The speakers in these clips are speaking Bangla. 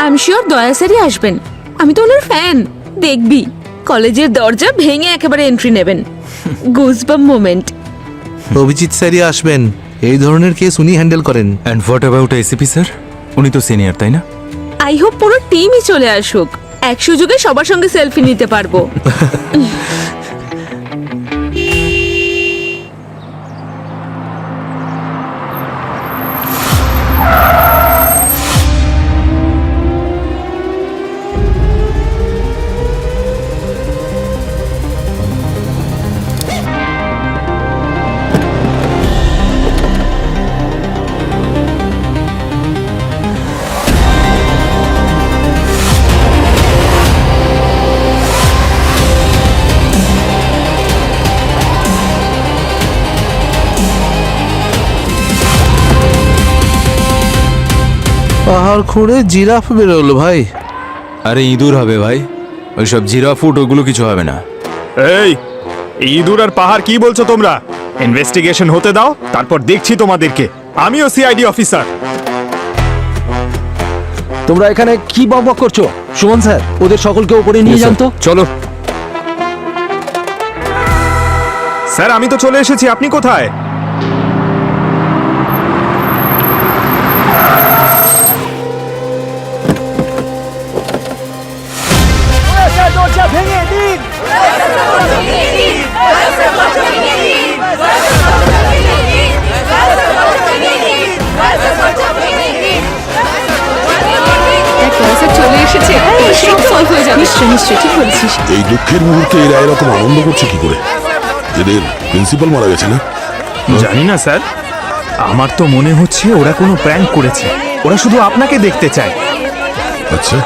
আই এম শিওর দয়া স্যারই আসবেন। আমি তো ওনার ফ্যান। দেখবি কলেজের দরজা ভেঙে একেবারে এন্ট্রি নেবেন। Goosebump moment. অভিজিৎ স্যারই আসবেন, এই ধরনের কেস উনি হ্যান্ডেল করেন। And what about ACP sir? উনি তো সিনিয়র, তাই না? আই হোপ পুরো টিমই চলে আসুক, এক সুযোগে সবার সঙ্গে সেলফি নিতে পারবো। পাহাড় খুঁড়ে জিরাফ বেরোলো ভাই। আরে ইঁদুর হবে ভাই, ওইসব জিরা ফুট ওগুলো কিছু হবে না। এই ইঁদুর আর পাহাড় কি বলছো তোমরা? ইনভেস্টিগেশন হতে দাও, তারপর দেখছি তোমাদেরকে। আমিও সিআইডি অফিসার। তোমরা এখানে কি বকবক করছো? সুমন স্যার, ওদের সকলকে উপরে নিয়ে যান তো। চলো। স্যার আমি তো চলে এসেছি, আপনি কোথায়? চলে এসেছে, সব সলভ হয়ে যাবে। নিশ্চয় নিশ্চয়, ঠিক বলেছিস। এই দুঃখের মুহূর্তে এরা এরকম আনন্দ করছে কি করে? এদের প্রিন্সিপাল মারা গেছে না? জানি না স্যার, আমার তো মনে হচ্ছে ওরা কোনো প্র্যাঙ্ক করেছে। ওরা শুধু আপনাকে দেখতে চায়। আচ্ছা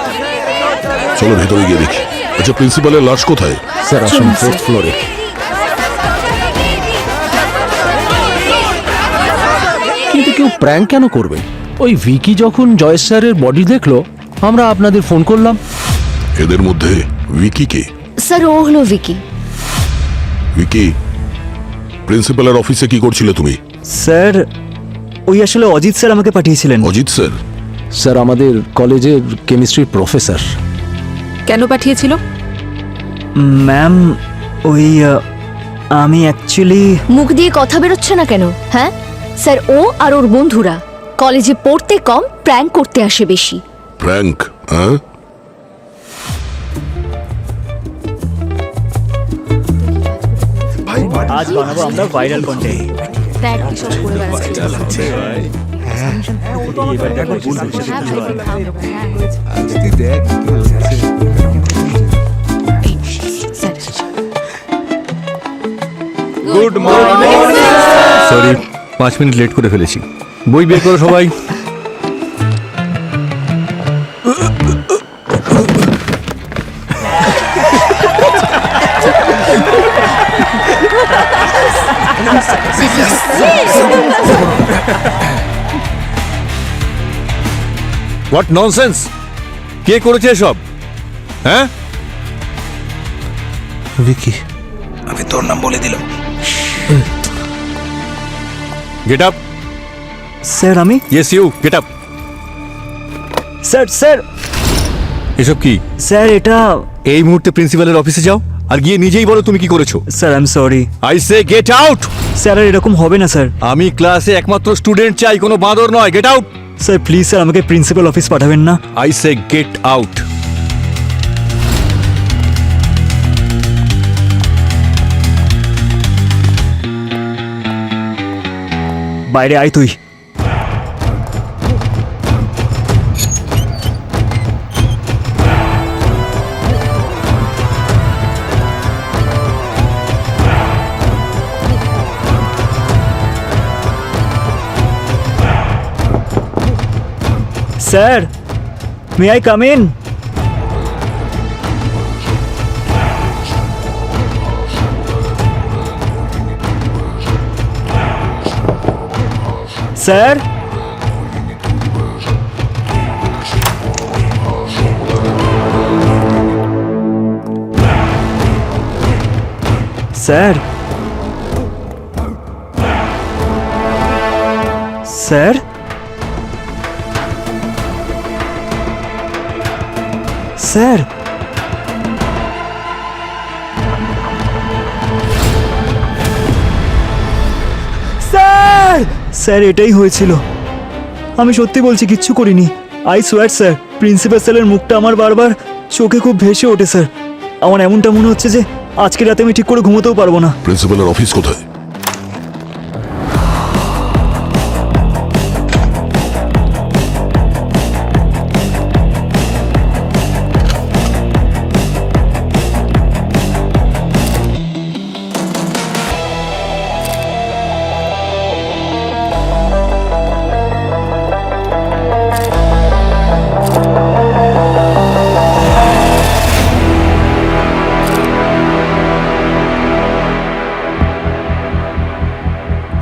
চলো ভেতরে গিয়ে দেখি। আচ্ছা প্রিন্সিপালের লাশ কোথায়? স্যার আসুন, ফোর্থ ফ্লোরে। কিন্তু কেউ প্র্যাঙ্ক কেন করবে? ওই ভিকি যখন জয়েশ স্যারের বডি দেখলো, আমরা আপনাদের ফোন করলাম। এদের মধ্যে উইকি কে? স্যার ও হলো ভিকি। উইকি, প্রিন্সিপালের অফিসে কি করছিলে তুমি? স্যার ওই আসলে অজিত স্যার আমাকে পাঠিয়েছিলেন। অজিত স্যার? স্যার আমাদের কলেজের কেমিস্ট্রির প্রফেসর। কেন পাঠিয়েছিল? ম্যাম ওই আমি অ্যাকচুয়ালি মুখ দিয়ে কথা বেরোচ্ছে না কেন? হ্যাঁ স্যার, ও আর ওর বন্ধুরা কলেজে পড়তে কম, প্র্যাঙ্ক করতে আসে বেশি। প্র্যাঙ্ক? হ্যাঁ আজ বানাবো আমরা viral content. Good morning. Sorry, 5 minute late করে ফেলেছি। বই বের করো সবাই। What nonsense! কে করেছে এসব? হ্যাঁ, ভিকি, আমি তোর নাম বলে দিলাম। Get up. স্যার আমি? Yes you, get up. Sir sir এসব কি? স্যার এটা এই মুহূর্তে প্রিন্সিপালের অফিসে যাও আর গিয়ে নিজেই বলো তুমি কি করেছো। Sir I am sorry. I say get out. Sir আর এরকম হবে না স্যার। আমি ক্লাসে একমাত্র স্টুডেন্ট চাই, কোনো বাঁদর নয়। Get out. Sir please sir, আমাকে প্রিন্সিপাল অফিস পাঠাবেন না। I say get out. বাইরে আয় তুই। Sir may I come in? Sir sir sir sir sir sir এটাই হয়েছিল। আমি সত্যি বলছি, কিচ্ছু করিনি। আই সোয়ার স্যার, প্রিন্সিপাল স্যারের মুখটা আমার বারবার চোখে খুব ভেসে ওঠে স্যার। আমার এমনটা মনে হচ্ছে যে আজকে রাতে আমি ঠিক করে ঘুমোতেও পারবো না। প্রিন্সিপালের অফিস কোথায়?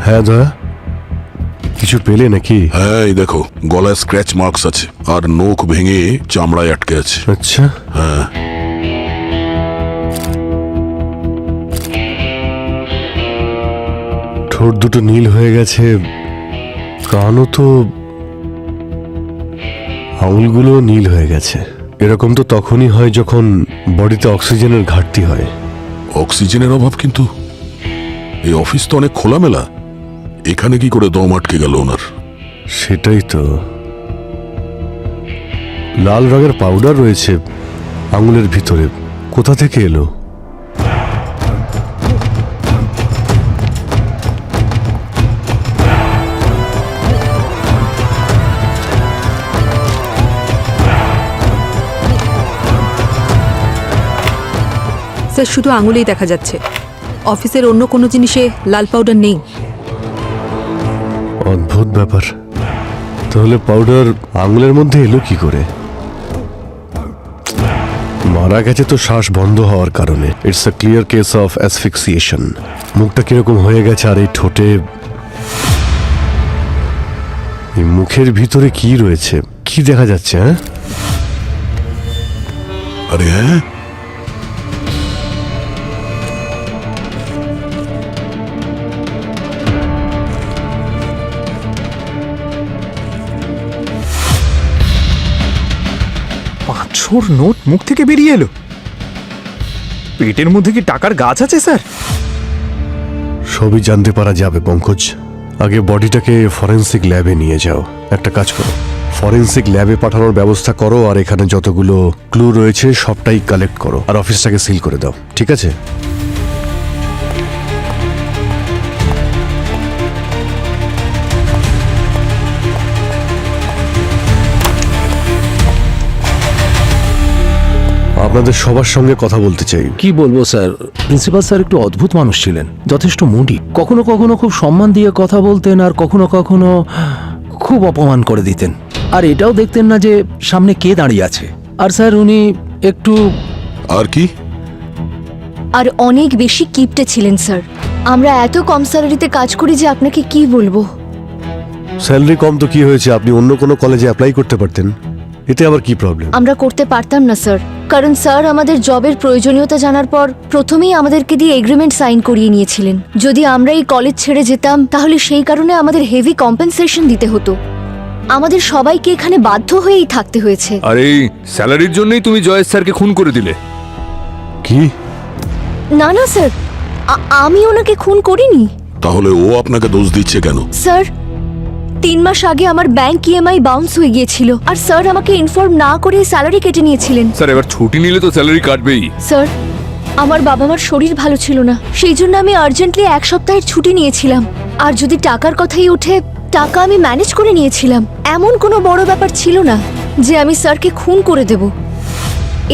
হ্যাঁ দয়া, কিছু পেলে নাকি? হ্যাঁ, এই দেখো, গলায় স্ক্র্যাচ মার্কস আছে আর নখ ভেঙে চামড়ায় আটকে আছে। আচ্ছা, হ্যাঁ, ঠোঁট দুটো নীল হয়ে গেছে, কানও তো, আঙুলগুলো নীল হয়ে গেছে। এরকম তো তখনই হয় যখন বডিতে অক্সিজেনের ঘাটতি হয়। অক্সিজেনের অভাব, কিন্তু এই অফিস তো অনেক খোলামেলা, এখানে কি করে দম আটকে গেল ওনার? সেটাই তো। লাল রঙের পাউডার রয়েছে আঙুলের ভিতরে, কোথা থেকে এলো? স্যার, শুধু আঙুলেই দেখা যাচ্ছে, অফিসের অন্য কোনো জিনিসে লাল পাউডার নেই। অদ্ভুত ব্যাপার। তাহলে পাউডার আঙুলের মধ্যে এলো কি করে? মারা গেছে তো শ্বাস বন্ধ হওয়ার কারণে। It's a clear case of asphyxiation. মুখটা কিরকম হয়ে গেছে, আর এই ঠোঁটে, এই মুখের ভিতরে কি রয়েছে, কি দেখা যাচ্ছে? হ্যাঁ, আরে হ্যাঁ, $500 নোট মুখ থেকে বেরিয়ে এলো। পেটের মধ্যে কি টাকার গাছ আছে স্যার? সবই জানতে পারা যাবে পঙ্কজ। আগে বডিটাকে ফরেন্সিক ল্যাবে নিয়ে যাও। একটা কাজ করো, ফরেন্সিক ল্যাবে পাঠানোর ব্যবস্থা করো, আর এখানে যতগুলো ক্লু রয়েছে সবটাই কালেক্ট করো, আর অফিসটাকে সিল করে দাও, ঠিক আছে? আপনাদের সবার সঙ্গে কথা বলতে চাই। কি বলবো স্যার, প্রিন্সিপাল স্যার একটু অদ্ভুত মানুষ ছিলেন, যথেষ্ট মুডি। কখনো কখনো খুব সম্মান দিয়ে কথা বলতেন, আর কখনো কখনো খুব অপমান করে দিতেন। আর এটাও দেখতেন না যে সামনে কে দাঁড়িয়ে আছে। আর স্যার উনি একটু, আর কি? আর অনেক বেশি কিপটে ছিলেন স্যার। আমরা এত কম স্যালারিতে কাজ করি যে আপনাকে কি বলবো। স্যালারি কম তো কি হয়েছে, আপনি অন্য কোনো কলেজে অ্যাপ্লাই করতে পারতেন, এতে আবার কি প্রবলেম? আমরা করতে পারতাম না স্যার, কারণ স্যার আমাদের জবের প্রয়োজনীয়তা জানার পর প্রথমেই আমাদেরকে দিয়ে এগ্রিমেন্ট সাইন করিয়ে নিয়েছিলেন। যদি আমরা এই কলেজ ছেড়ে যেতাম তাহলে সেই কারণে আমাদের হেভি কম্পেনসেশন দিতে হতো। আমাদের সবাইকে এখানে বাধ্য হয়েই থাকতে হয়েছে। আর এই স্যালারির জন্যই তুমি জয়েশ স্যারকে খুন করে দিলে? কি? না না স্যার, আমি ওনাকে খুন করিনি। তাহলে ও আপনাকে দোষ দিচ্ছে কেন? স্যার, 3 মাস আগে আমার ব্যাংক ইএমআই বাউন্স হয়ে গিয়েছিল, আর স্যার আমাকে ইনফর্ম না করে স্যালারি কেটে নিয়েছিলেন। স্যার, এবার ছুটি নিলে তো স্যালারি কাটবেই। স্যার, আমার বাবা মার শরীর ভালো ছিল না, সেই জন্য আমি আর্জেন্টলি 1 সপ্তাহের ছুটি নিয়েছিলাম। আর যদি টাকার কথাই ওঠে, টাকা আমি ম্যানেজ করে নিয়েছিলাম। এমন কোনো বড় ব্যাপার ছিল না যে আমি স্যারকে খুন করে দেব।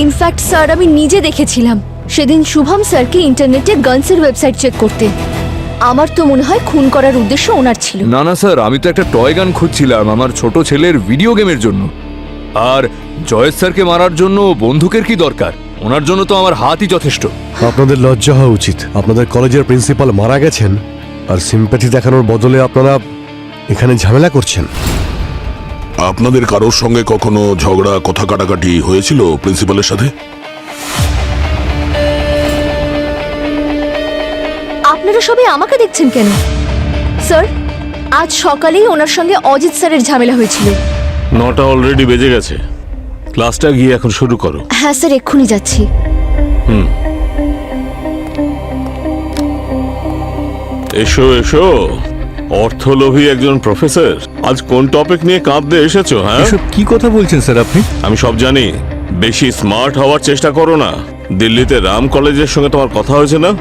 ইনফ্যাক্ট স্যার, আমি নিজে দেখেছিলাম সেদিন শুভম স্যারকে ইন্টারনেটে গানসের ওয়েবসাইট চেক করতে। আমার তো মনে হয় খুন করার উদ্দেশ্য ওনার ছিল। না না স্যার, আমি তো একটা টয় গান খুঁজছিলাম আমার ছোট ছেলের ভিডিও গেমের জন্য। আর জয়েশ স্যারকে মারার জন্য বন্দুকের কি দরকার? ওনার জন্য তো আমার হাতই যথেষ্ট। আপনাদের লজ্জা হওয়া উচিত। আপনাদের কলেজের প্রিন্সিপাল মারা গেছেন, আর সিম্প্যাথি দেখানোর বদলে আপনারা এখানে ঝামেলা করছেন। আপনাদের কারোর সঙ্গে কখনো ঝগড়া, কথা কাটাকাটি হয়েছিল প্রিন্সিপালের সাথে? আপনারা সবাই আমাকে দেখছেন কেন? স্যার, আজ সকালেই ওনার সঙ্গে অজিত স্যারের ঝামেলা হয়েছিল। 9টা অলরেডি বেজে গেছে। ক্লাসটা গিয়ে এখন শুরু করো। হ্যাঁ স্যার, এক্ষুনি যাচ্ছি। এসো এসো, অর্থলোভী একজন প্রফেসর, আজ কোন টপিক নিয়ে কাঁদতে এসেছো? হ্যাঁ, এসব কি কথা বলছেন স্যার আপনি? আমি সব জানি। বেশি স্মার্ট হওয়ার চেষ্টা করো না। দিল্লিতে রাম কলেজের সঙ্গে তোমার কথা হয়েছে না?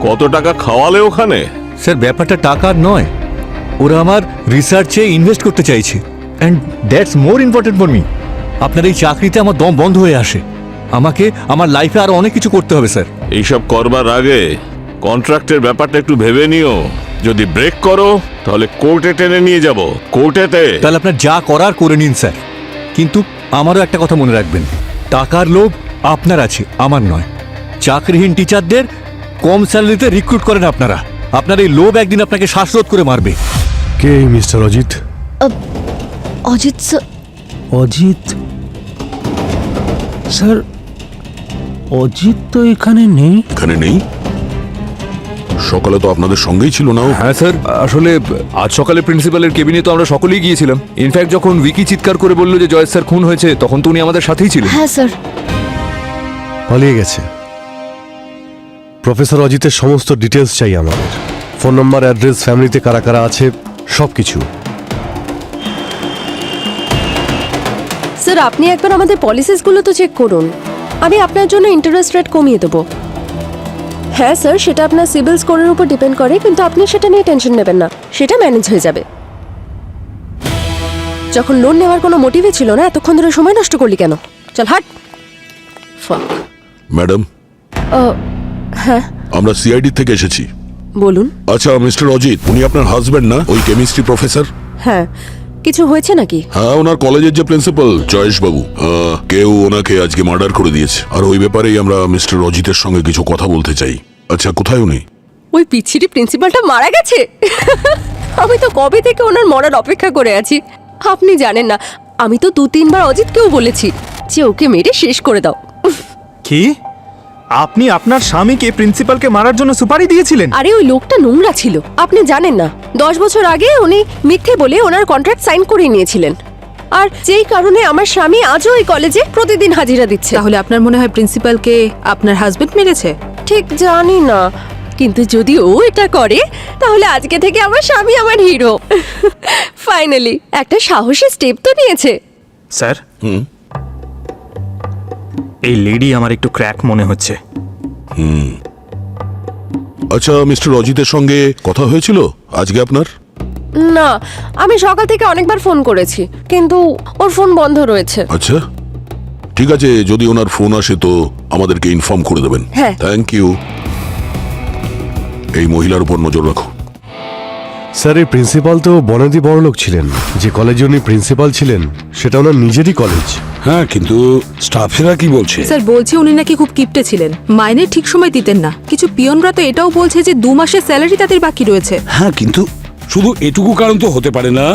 কত টাকা খাওয়ালে ওখানে? স্যার ব্যাপারটা টাকার নয়, ওরা আমার রিসার্চে ইনভেস্ট করতে চাইছে and that's more important for me. আপনার এই চাকরিতে আমার দম বন্ধ হয়ে আসে, আমাকে আমার লাইফে আরো অনেক কিছু করতে হবে স্যার। এইসব করবার আগে কন্ট্রাক্টের ব্যাপারটা একটু ভেবে নিও। যদি ব্রেক করো তাহলে কোর্টে টেনে নিয়ে যাব, কোর্টেতে। তাহলে আপনার যা করার করে নিন স্যার, কিন্তু আমারও একটা কথা মনে রাখবেন, টাকার লোভ আপনার আছে, আমার নয়। চাকরিহীন টিচারদের কম স্যালারিতে রিক্রুট করেন আপনারা। আপনার এই লোভ একদিন আপনাকে শ্বাসরোধ করে মারবে। কে এই mister Ajit? Ajit sir. Ajit sir, Ajit তো এখানে নেই। এখানে নেই? সকালে তো আপনাদের সঙ্গেই ছিল না ও? হ্যাঁ স্যার, আসলে আজ সকালে প্রিন্সিপালের কেবিনে তো আমরা সকলেই গিয়েছিলাম। ইনফ্যাক্ট যখন উইকি চিৎকার করে বললো যে জয়েশ স্যার খুন হয়েছে, তখন তো উনি আমাদের সাথেই ছিলেন। হ্যাঁ স্যার। পালিয়ে গেছে। প্রফেসর অজিতের সমস্ত ডিটেলস চাই আমাদের, ফোন নাম্বার, অ্যাড্রেস, ফ্যামিলিতে কারা কারা আছে, সব কিছু। স্যার, আপনি একবার আমাদের পলিসিসগুলো তো চেক করুন। আমি আপনার জন্য ইন্টারেস্ট রেট কমিয়ে দেবো। হ্যাঁ স্যার, সেটা আপনার সিবিল স্কোরের উপর ডিপেন্ড করে, কিন্তু আপনি সেটা নিয়ে টেনশন নেবেন না, সেটা ম্যানেজ হয়ে যাবে। যখন লোন নেওয়ার কোনো মোটিভই ছিল না, এতক্ষণ ধরে সময় নষ্ট করলি কেন? চল হাট। ম্যাডাম, হ্যাঁ আমরা সিআইডি থেকে এসেছি। বলুন। আচ্ছা মিস্টার অজিত, উনি আপনার হাজবেন্ড না, ওই কেমিস্ট্রি প্রফেসর? হ্যাঁ, কিছু হয়েছে নাকি? হ্যাঁ, ওনার কলেজের যে প্রিন্সিপাল জয়েশ বাবু, কেউ ওনাকে আজকে মার্ডার করে দিয়েছে। আর ওই ব্যাপারেই আমরা মিস্টার অজিতের সঙ্গে কিছু কথা বলতে চাই। আচ্ছা, কোথায় উনি? ওই পিচ্ছিরি প্রিন্সিপালটা মারা গেছে? আমি তো কবে থেকে ওনার মরার অপেক্ষা করে আছি। আপনি জানেন না, আমি তো 2-3 বার অজিতকেও বলেছি যে ওকে মেরে শেষ করে দাও। কি? আপনি আপনার স্বামীকে প্রিন্সিপালকে মারার জন্য সুপারি দিয়েছিলেন? আরে ওই লোকটা নোংরা ছিল, আপনি জানেন না। 10 বছর আগে উনি মিথ্যে বলে ওনার কন্ট্রাক্ট সাইন করে নিয়েছিলেন, আর যেই কারণে আমার স্বামী আজও এই কলেজে প্রতিদিন হাজিরা দিচ্ছে। তাহলে আপনার মনে হয় প্রিন্সিপালকে আপনার হাজবেন্ড মেরেছে? ঠিক জানি না, কিন্তু যদি ও এটা করে তাহলে আজকে থেকে আমার স্বামী আমার হিরো। ফাইনালি একটা সাহসী স্টেপ তো নিয়েছে। স্যার, এই লেডি আমার একটু ক্র্যাক মনে হচ্ছে। আচ্ছা, মিস্টার অজিতের সঙ্গে কথা হয়েছিল আজকে আপনার? না, আমি সকাল থেকে অনেকবার ফোন করেছি, কিন্তু ওর ফোন বন্ধ রয়েছে। আচ্ছা ঠিক আছে, যদি ওনার ফোন আসে তো আমাদেরকে ইনফর্ম করে দেবেন। হ্যাঁ। Thank you. এই মহিলার উপর নজর রাখো। স্যার, এই প্রিন্সিপাল তো বনেদি বড়লোক ছিলেন। যে কলেজে উনি প্রিন্সিপাল ছিলেন সেটা ওনার নিজেরই কলেজ। হ্যাঁ, কিন্তু স্টাফেরা কি বলছে? স্যার বলছে উনি নাকি খুব কিপটে ছিলেন, মাইনে ঠিক সময় দিতেন না। কিছু পিয়নরা তো এটাও বলছে যে 2 মাসের স্যালারি তাদের বাকি রয়েছে। হ্যাঁ, কিন্তু শুধু এটুকু কারণ তো হতে পারে না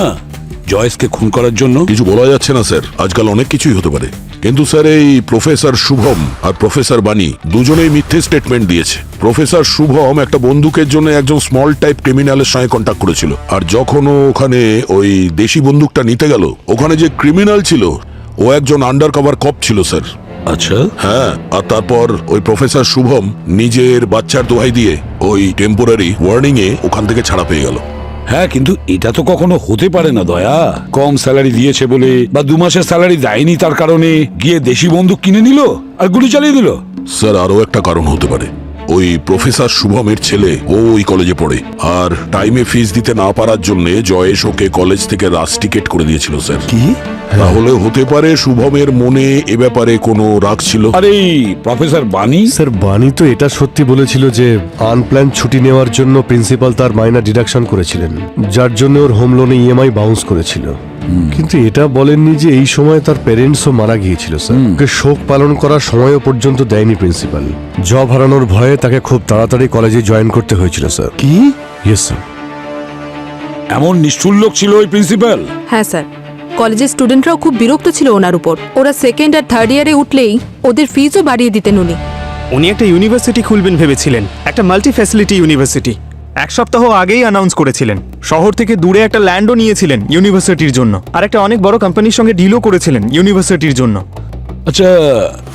জয়েসকে খুন করার জন্য। কিছু বলা যাচ্ছে না স্যার, আজকাল অনেক কিছুই হতে পারে। কিন্তু স্যার, এই প্রফেসর শুভম আর প্রফেসর বাণী দুজনেই মিথ্যে স্টেটমেন্ট দিয়েছে। প্রফেসর শুভম একটা বন্দুকের জন্য একজন স্মল টাইপ ক্রিমিনালের সঙ্গে কন্ট্যাক্ট করেছিল, আর যখন ও ওখানে ওই দেশি বন্দুকটা নিতে গেল, ওখানে যে ক্রিমিনাল ছিল ও একজন আন্ডার কভার কপ ছিল স্যার। আচ্ছা। হ্যাঁ, আর তারপর ওই প্রফেসর শুভম নিজের বাচ্চার দোহাই দিয়ে ওই টেম্পোরারি ওয়ার্নিং এ ওখান থেকে ছাড়া পেয়ে গেল। হ্যাঁ, কিন্তু এটা তো কখনো হতে পারে না দয়া। কম স্যালারি দিয়েছে বলে বা 2 মাসের স্যালারি দেয়নি তার কারণে গিয়ে দেশি বন্দুক কিনে নিল আর গুলি চালিয়ে দিল। স্যার, আরো একটা কারণ হতে পারে। ওই প্রফেসর শুভমের ছেলে ও ওই কলেজে পড়ে, আর টাইমে ফিস দিতে না পারার জন্য জয়েশ ওকে কলেজ থেকে রাশ টিকেট করে দিয়েছিল স্যার। কি? তাহলে হতে পারে শুভমের মনে এ ব্যাপারে কোনো রাগ ছিল। আরে প্রফেসর বাণী? স্যার, বাণী তো এটা সত্যি বলেছিল যে আনপ্ল্যান ছুটি নেওয়ার জন্য প্রিন্সিপাল তার মাইনা ডিডাকশন করেছিলেন, যার জন্য ওর হোম লোনে ইএমআই বাউন্স করেছিল। কিন্তু এটা বলেননি যে এই সময় তার প্যারেন্টসও মারা গিয়েছিল স্যার। ওকে শোক পালন করার সময়ও পর্যন্ত দেয়নি প্রিন্সিপাল। জব হারানোর ভয়ে তাকে খুব তাড়াতাড়ি কলেজে জয়েন করতে হয়েছিল স্যার। কি? Yes sir. এমন নিষ্ঠুর লোক ছিল ওই প্রিন্সিপাল? হ্যাঁ স্যার, কলেজের স্টুডেন্টরাও খুব বিরক্ত ছিল ওনার উপর। ওরা 2nd আর 3rd ইয়ারে উঠলেই ওদের ফিজও বাড়িয়ে দিতেন উনি। উনি একটা ইউনিভার্সিটি খুলবেন ভেবেছিলেন, একটা মাল্টি ফ্যাসিলিটি ইউনিভার্সিটি। এক সপ্তাহ আগেই অ্যানাউন্স করেছিলেন। শহর থেকে দূরে একটা ল্যান্ডও নিয়েছিলেন ইউনিভার্সিটির জন্য, আর একটা অনেক বড় কোম্পানির সঙ্গে ডিলও করেছিলেন ইউনিভার্সিটির জন্য। আচ্ছা,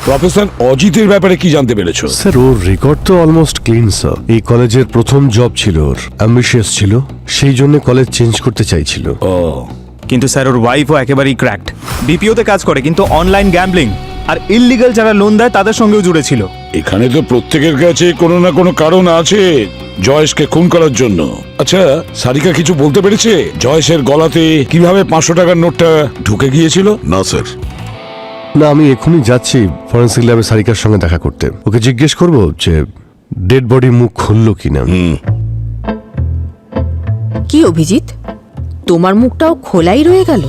প্রফেসর অজিতের ব্যাপারে কি জানতে পেরেছো? স্যার ওর রেকর্ড তো অলমোস্ট ক্লিন স্যার। এই কলেজের প্রথম জব ছিল ওর, অ্যাম্বিশিয়াস ছিল, সেই জন্য কলেজ চেঞ্জ করতে চাইছিল। ও, কিন্তু স্যার ওর ওয়াইফও একেবারেই ক্র্যাকড। বিপিওতে কাজ করে, কিন্তু অনলাইন গ্যাম্বলিং আর ইললিগাল যারা লোন দেয় তাদের সঙ্গেও জুড়ে ছিল। এখানে তো প্রত্যেকের কাছে কোনো না কোনো কারণ আছে জয়েশকে খুন করার জন্য। আচ্ছা, সারিকা কিছু বলতে পেরেছে জয়েশের গলাতে কিভাবে 500 টাকার নোটটা ঢুকে গিয়েছিল? না স্যার। না, আমি এখনই যাচ্ছি ফরেন্সিক ল্যাবে সারিকার সঙ্গে দেখা করতে। ওকে জিজ্ঞেস করবো যে ডেড বডি মুখ খুললো কিনা। কি অভিজিৎ, তোমার মুখটাও খোলাই রয়ে গেল?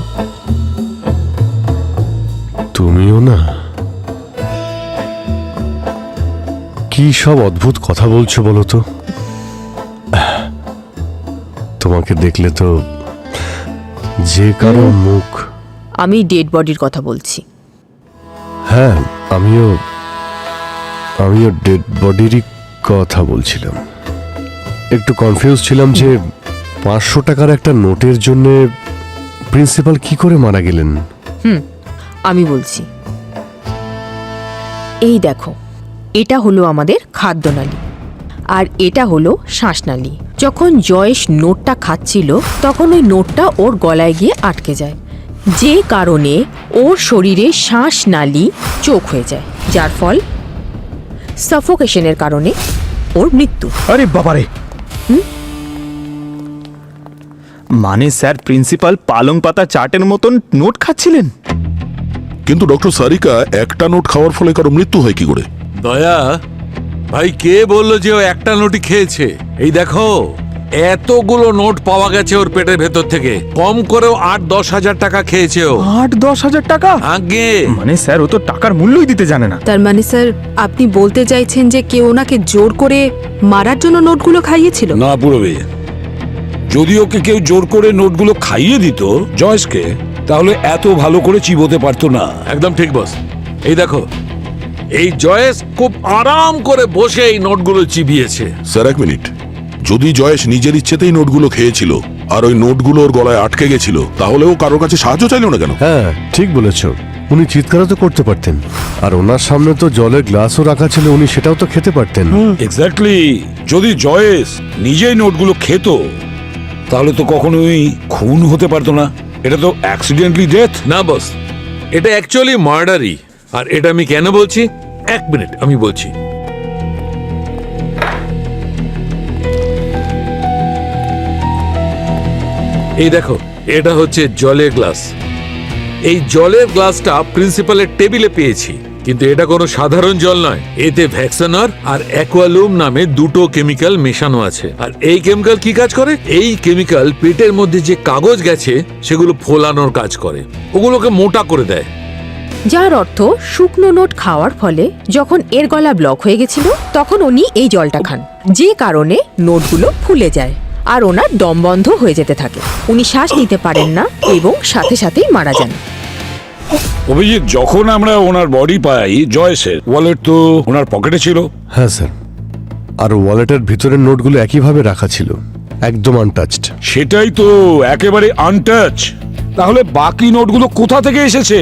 তুমিও না, কি সব অদ্ভুত কথা বলছো বলো তো। তোমাকে দেখলে তো যে কারো মুখ। আমি ডেড বডির কথা বলছি। হ্যাঁ, আমিও ডেড বডিরই কথা বলছিলাম। একটু কনফিউজ ছিলাম যে 500 টাকার একটা নোটের জন্য প্রিন্সিপাল কি করে মারা গেলেন। আমি বলছি, এই দেখো, এটা হলো আমাদের খাদ্যনালী আর এটা হলো শ্বাসনালী। যখন জয়েশ নোটটা খাচ্ছিল তখন ওই নোটটা ওর গলায় গিয়ে আটকে যায়, যে কারণে ওর শরীরে শ্বাসনালী চোখ হয়ে যায়, যার ফল সাফোকেশনের কারণে ওর মৃত্যু। আরে বাবারে, মানে স্যার প্রিন্সিপাল পালং পাতা চাটের মতন নোট খাচ্ছিলেন? কিন্তু ডক্টর সারিকা একটা নোট খাওয়ার ফলে কারো মৃত্যু হয় কি করে? দয়া ভাই, কে বললো যে ও একটা নোটই খেয়েছে? এই দেখো, এতগুলো নোট পাওয়া গেছে ওর পেটের ভেতর থেকে। কম করেও 8-10 হাজার টাকা খেয়েছে ও। 8-10 হাজার টাকা? আগে মানে স্যার ও তো টাকার মূল্যই দিতে জানে না। তার মানে স্যার আপনি বলতে চাইছেন যে কেউ ওনাকে জোর করে মারার জন্য নোটগুলো খাইয়েছিল? না পুরবি, যদি ওকে কেউ জোর করে নোটগুলো খাইয়ে দিত জয়েশকে, তাহলে এত ভালো করে চিবোতে পারতো না। একদম ঠিক বস। এই দেখো, এই জয়েশ খুব আরাম করে বসে এই নোটগুলো চিবিয়েছে। স্যার এক মিনিট, যদি জয়েশ নিজের ইচ্ছেতেই নোটগুলো খেয়েছিল আর ওই নোটগুলো ওর গলায় আটকে গেছিল, তাহলে ও কারোর কাছে সাহায্য চাইলো না কেন? হ্যাঁ, ঠিক বলেছ। উনি চিৎকারও তো করতে পারতেন, আর ওনার সামনে তো জলের গ্লাসও রাখা ছিল, উনি সেটাও তো খেতে পারতেন। এক্স্যাক্টলি, যদি জয়েশ নিজেই নোটগুলো খেত তাহলে তো কখনোই খুন হতে পারতো না। এটা তো অ্যাক্সিডেন্টলি ডেথ। না বস, এটা অ্যাকচুয়ালি মার্ডারই। আর এটা আমি কেন বলছি, এক মিনিট আমি বলছি। এই দেখো, এটা হচ্ছে জলের গ্লাস। এই জলের গ্লাসটা প্রিন্সিপালের টেবিলে পেয়েছি, কিন্তু এটা কোনো সাধারণ জল নয়। এতে ভ্যাক্সানার আর অ্যাকুয়ালুম নামে দুটো কেমিক্যাল মেশানো আছে। আর এই কেমিক্যাল কি কাজ করে? এই কেমিক্যাল পেটের মধ্যে যে কাগজ গেছে সেগুলো ফোলানোর কাজ করে, ওগুলোকে মোটা করে দেয়। যার অর্থ শুকনো নোট খাওয়ার ফলে যখন এর গলা ব্লক হয়ে গেছিল তখন উনি এই জলটা খান, যে কারণে নোটগুলো ফুলে যায় আর ওনার দম বন্ধ হয়ে যেতে থাকে। উনি শ্বাস নিতে পারেন না এবং সাথে সাথেই মারা যান। অভিজিৎ, যখন আমরা ওনার বডি পাই, জয়েশের ওয়ালেট তো ওনার পকেটে ছিল। হ্যাঁ স্যার, আর ওয়ালেটের ভিতরের নোটগুলো একইভাবে রাখা ছিল, একদম আনটাচড। সেটাই তো, একেবারে আনটাচ। তাহলে বাকি নোটগুলো কোথা থেকে এসেছে?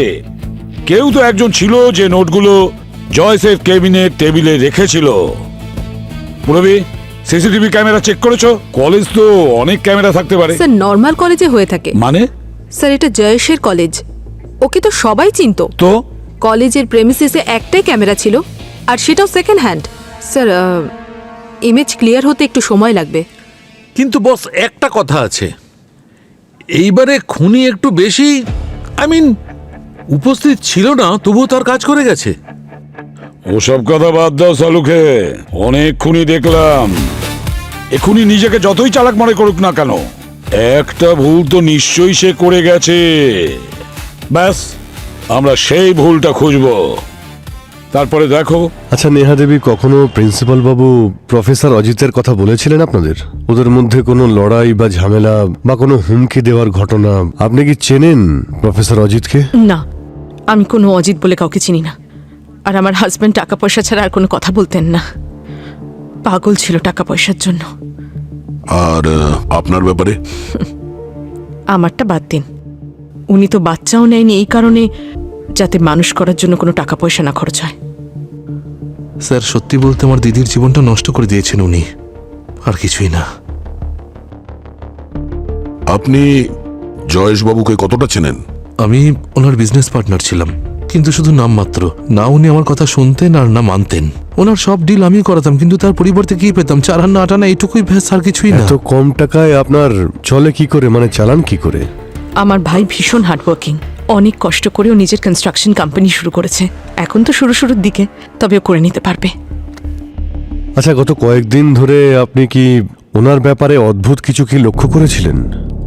কেউ তো একজন ছিল যে নোটগুলো জয়েসের কেবিনের টেবিলে রেখেছিল। পুরবি, সিসিটিভি ক্যামেরা চেক করেছো? কলেজ তো অনেক ক্যামেরা থাকতে পারে। স্যার নর্মাল কলেজে হয়ে থাকে। মানে? স্যার এটা জয়েশের কলেজ, ওকে তো সবাই চিনতো। তো কলেজের প্রেমিসিসে একটাই ক্যামেরা ছিল, আর সেটাও second hand. Sir image clear হতে একটু সময় লাগবে। কিন্তু বস, একটা কথা আছে, এইবারে খুনি একটু বেশি, উপস্থিত ছিল না তবুও তার কাজ করে গেছে। ওসব কথা বাদ দাও সালুকে, অনেক খুনি দেখলাম। এখুনি নিজেকে যতই চালাক মনে করুক না কেন, একটা ভুল তো নিশ্চয়ই সে করে গেছে। ব্যাস, আমরা সেই ভুলটা খুঁজবো, তারপরে দেখো। আচ্ছা নেহা দেবী, কখনো প্রিন্সিপাল বাবু প্রফেসর অজিতের কথা বলেছিলেন আপনাদের? ওদের মধ্যে কোনো লড়াই বা ঝামেলা বা কোনো হুমকি দেওয়ার ঘটনা? আপনি কি চেনেন প্রফেসর অজিতকে? না, আমি কোনো অজিত বলে কাউকে চিনি না। আর আমার হাজবেন্ড টাকা পয়সা ছাড়া আর কোনো কথা বলতেন না। পাগল ছিল টাকা পয়সার জন্য। আর আপনার ব্যাপারে? আমারটা বাদ দিন, উনি তো বাচ্চাও নেয়নি এই কারণে যাতে মানুষ করার জন্য কোনো টাকা পয়সা না খরচ হয়। স্যার সত্যি বলতে আমার দিদির জীবনটা নষ্ট করে দিয়েছেন উনি, আর কিছুই না। আপনি জয়েশবাবুকে কতটা চেনেন? আমি ওনার বিজনেস পার্টনার ছিলাম, কিন্তু শুধু নামমাত্র। না উনি আমার কথা শুনতেন আর না মানতেন। ওনার সব ডিল আমি করাতাম, কিন্তু তার পরিবর্তে কি পেতাম? 4 আনা 8 আনা, এইটুকুই ভ্যাস, আর কিছুই না। এত কম টাকায় আপনার চলে কি করে, মানে চালান কি করে? আমার ভাই ভীষণ হার্ডওয়ার্কিং, অনেক কষ্ট করেও নিজের কনস্ট্রাকশন কোম্পানি শুরু করেছে। এখন তো শুরুর দিকে, তবে ও করে নিতে পারবে। আচ্ছা, গত কয়েকদিন ধরে আপনি কি ওনার ব্যাপারে অদ্ভুত কিছু কি লক্ষ্য করেছিলেন,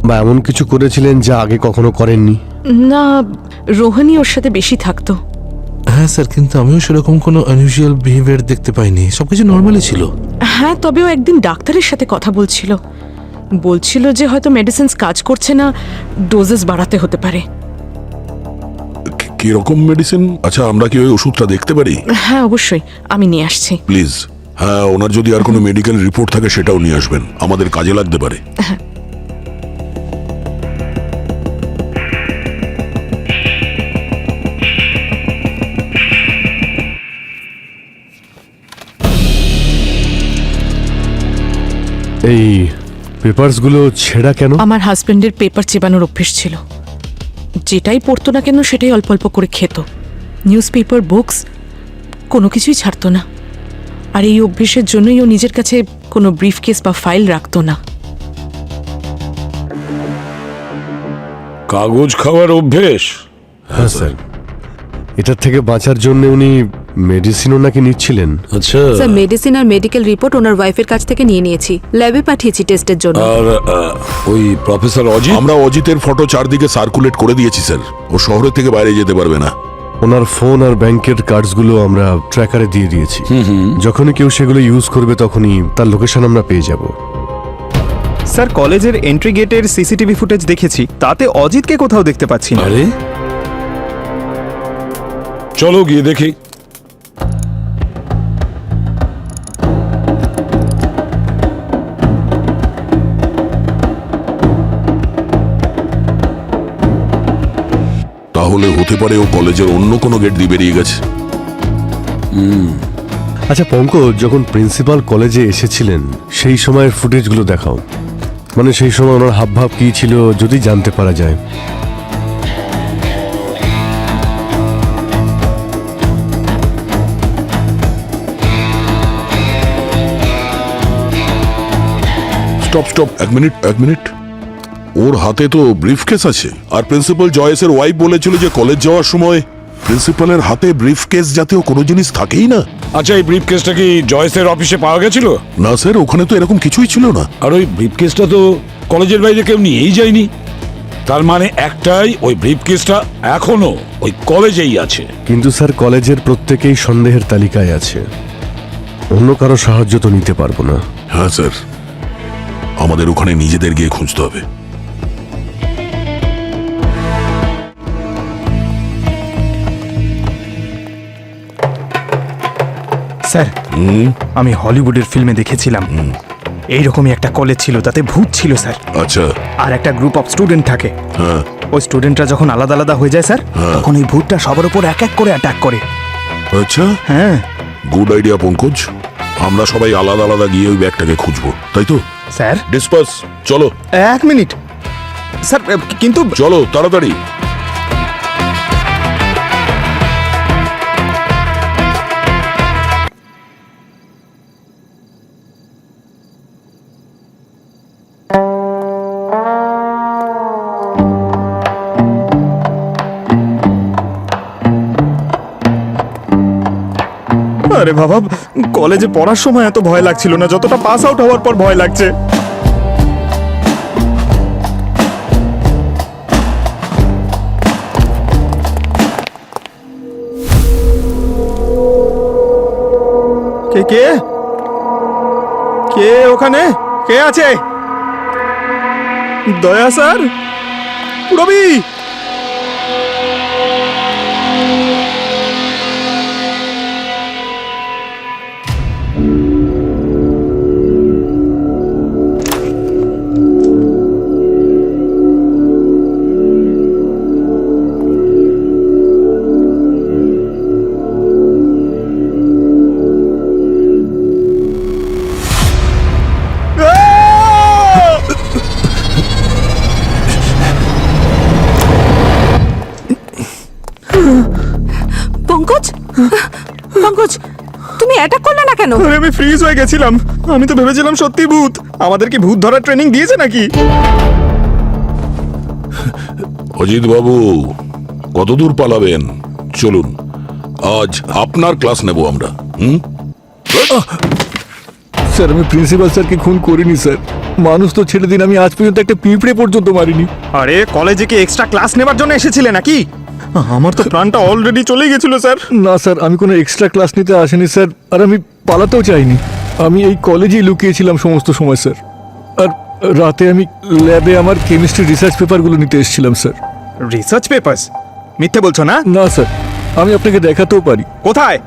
বা এমন কিছু করেছিলেন যা আগে কখনো করেননি? না, রোহানি ওর সাথে বেশি থাকতো। হ্যাঁ স্যার, কিন্তু আমিও সেরকম কোনো আনইউজুয়াল বিহেভিয়ার দেখতে পাইনি, সবকিছু নর্মালি ছিল। হ্যাঁ, তবে ও একদিন ডাক্তারের সাথে কথা বলছিল যে হয়তো মেডিসিনস কাজ করছে না, ডোজেস বাড়াতে হতে পারে। কি রকম মেডিসিন? আচ্ছা, আমরা কি ওই ওষুধটা দেখতে পারি? হ্যাঁ অবশ্যই, আমি নিয়ে আসছি। প্লিজ। হ্যাঁ, ওনার যদি আর কোনো মেডিকেল রিপোর্ট থাকে সেটাও নিয়ে আসবেন, আমাদের কাজে লাগতে পারে। এই পেপারসগুলো ছেঁড়া কেন? আমার হাজবেন্ডের পেপার চেবানোর অভ্যেস ছিল। যেটাই পড়তো না কেন সেটাই অল্প অল্প করে খেত। নিউজ পেপার, বুকস কোনো কিছুই ছাড়তো না। আর এই অভ্যেসের জন্যই ও নিজের কাছে কোনো ব্রিফকেস বা ফাইল রাখতো না। কাগজ খাওয়ার অভ্যেস? হ্যাঁ স্যার, এটার থেকে বাঁচার জন্য উনি মেডিসিনও নাকি নিচ্ছিলেন। আচ্ছা। স্যার মেডিসিন আর মেডিকেল রিপোর্ট ওনার ওয়াইফের কাছ থেকে নিয়েছি, ল্যাবে পাঠিয়েছি টেস্টের জন্য। আর ওই প্রফেসর অজিত? আমরা অজিতের ফটো চারদিকে সার্কুলেট করে দিয়েছি স্যার, ও শহরের থেকে বাইরে যেতে পারবে না। ওনার ফোন আর ব্যাংকের কার্ডসগুলো আমরা ট্র্যাকারে দিয়ে দিয়েছি। যখনই কেউ সেগুলো ইউজ করবে তখনই তার লোকেশন আমরা পেয়ে যাব। স্যার, কলেজের এন্ট্রি গেটের সিসিটিভি ফুটেজ দেখেছি, তাতে অজিতকে কোথাও দেখতে পাচ্ছি না। আরে চলো গিয়ে দেখি। তাহলে হতে পারে ও কলেজের অন্য কোনো গেট দিয়ে বেরিয়ে গেছে। আচ্ছা পঙ্কজ, যখন প্রিন্সিপাল কলেজে এসেছিলেন সেই সময়ের ফুটেজগুলো দেখাও, মানে সেই সময় ওনার হাবভাব কি ছিল যদি জানতে পারা যায়। স্টপ, এক মিনিট। ওর হাতে তো ব্রিফকেস আছে, আর প্রিন্সিপাল জয়েসের ওয়াইফ বলেছিল যে কলেজ যাওয়ার সময় প্রিন্সিপালের হাতে ব্রিফকেস জাতীয় কোনো জিনিস থাকেই না। আচ্ছা, এই ব্রিফকেসটা কি জয়েসের অফিসে পাওয়া গেছিল? না স্যার, ওখানে তো এরকম কিছুই ছিল না। আর ওই ব্রিফকেসটা তো কলেজের বাইরে কেউ নিয়েই যায়নি। তার মানে একটাই, ওই ব্রিফকেসটা এখনো ওই কলেজেই আছে। কিন্তু স্যার, কলেজের প্রত্যেকেই সন্দেহের তালিকায় আছে, অন্য কারো সাহায্য তো নিতে পারবো না। হ্যাঁ স্যার, আমাদের ওখানে নিজেদের গিয়ে খুঁজতে হবে। স্যার, আমি হলিউডের ফিল্মে দেখেছিলাম এইরকমই একটা কলেজ ছিল, তাতে ভূত ছিল স্যার। আচ্ছা। আর একটা গ্রুপ অফ স্টুডেন্ট থাকে। হ্যাঁ। ওই স্টুডেন্টরা যখন আলাদা আলাদা হয়ে যায় স্যার, তখন ওই ভূতটা সবার উপর এক এক করে অ্যাটাক করে। আচ্ছা, হ্যাঁ। গুড আইডিয়া পঙ্কজ, আমরা সবাই আলাদা আলাদা গিয়ে ওই ব্যাগটাকে খুঁজবো, তাই তো? স্যার, ডিসপাস, চলো। 1 মিনিট স্যার, কিন্তু চলো তাড়াতাড়ি। আরে বাবা, কলেজে পড়ার সময় এত ভয় লাগছিল না যতটা পাস আউট হওয়ার পর ভয় লাগছে। কে কে ওখানে? কে আছে? দয়া স্যার, রবি। পঙ্কজ, তুমি অ্যাটাক করলে না কেন? আরে আমি ফ্রিজ হয়ে গেছিলাম। আমি তো ভেবেছিলাম সত্যি ভূত। আমাদের কি ভূত ধরার ট্রেনিং দিয়েছে নাকি? অজিত বাবু, কতদূর পালাবেন? চলুন, আজ আপনার ক্লাস নেব আমরা। স্যার, আমি প্রিন্সিপাল স্যারকে খুন করিনি স্যার। মানুষ তো ছেড়ে দিন, আমি আজ পর্যন্ত একটা পিঁপড়ে পর্যন্ত মারিনি। আরে কলেজে কি এক্সট্রা ক্লাস নেবার জন্য এসেছিলে নাকি? আমার তো প্ল্যানটা অলরেডি চলে গেছিল স্যার। না স্যার, আমি কোনো এক্সট্রা ক্লাস নিতে আসিনি স্যার, আর আমি পালাতেও চাইনি। আমি এই কলেজেই লুকিয়েছিলাম সমস্ত সময় স্যার। আর রাতে আমি ল্যাবে আমার কেমিস্ট্রি রিসার্চ পেপারগুলো নিতে এসেছিলাম স্যার। Research papers? মিথ্যে বলছো না? না স্যার, আমি আপনাকে দেখাতেও পারি। কোথায়?